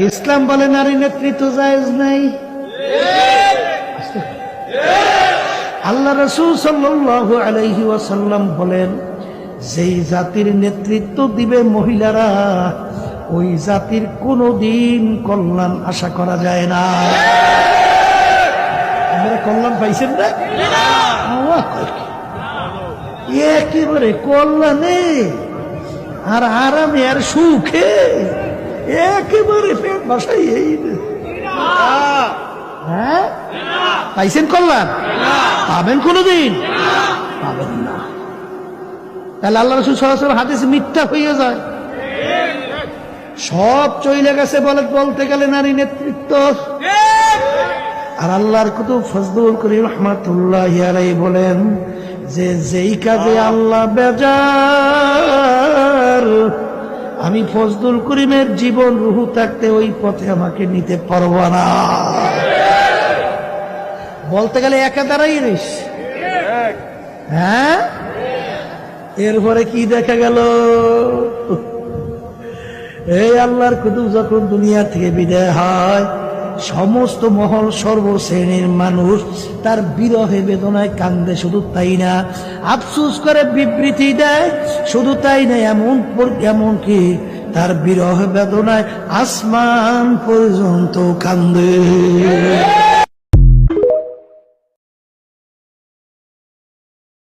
ইসলাম বলে নারী নেতৃত্ব জায়েজ নাই। আল্লাহ রাসূল সাল্লাল্লাহু আলাইহি ওয়াসাল্লাম বলেন, যেই জাতির নেতৃত্ব দিবে মহিলারা, ওই জাতির কোনদিন কল্যাণ আশা করা যায় না। আমরা কল্যাণ পাইছেন না? একেবারে কল্যাণে আর আরামে আর সুখে একেবারে পেট বাসাই। হ্যাঁ, পাইছেন কল্যাণ? পাবেন কোনদিন? পাবেন না। তাহলে আল্লাহ রাসূল সাল্লাল্লাহু আলাইহি ওয়াসাল্লাম হাদিস মিথ্যা হয়ে যায়। সব চলে গেছে বলতে গেলে নারী নেতৃত্ব। আর আল্লাহর কুতুব ফজলুল করিম রাহমাতুল্লাহি আলাইহি বলেন যে যেই কাজে আল্লাহ বেজার, আমি ফজলুল করিমের জীবন রুহু থাকতে ওই পথে আমাকে নিতে পারবো না। বলতে গেলে একা দাঁড়াই রিস। হ্যাঁ, এরপরে কি দেখা গেল? এই আল্লাহর কুতুব যখন দুনিয়া থেকে বিদায় হয়, সমস্ত মহল সর্বশ্রেণীর মানুষ তার বিরহে বেদনায় কান্দে। শুধু তাই না, আফসোস করে বিবৃতি দেয়। শুধু তাই না, এমনকি তার বিরহ বেদনায় আসমান পর্যন্ত কান্দে।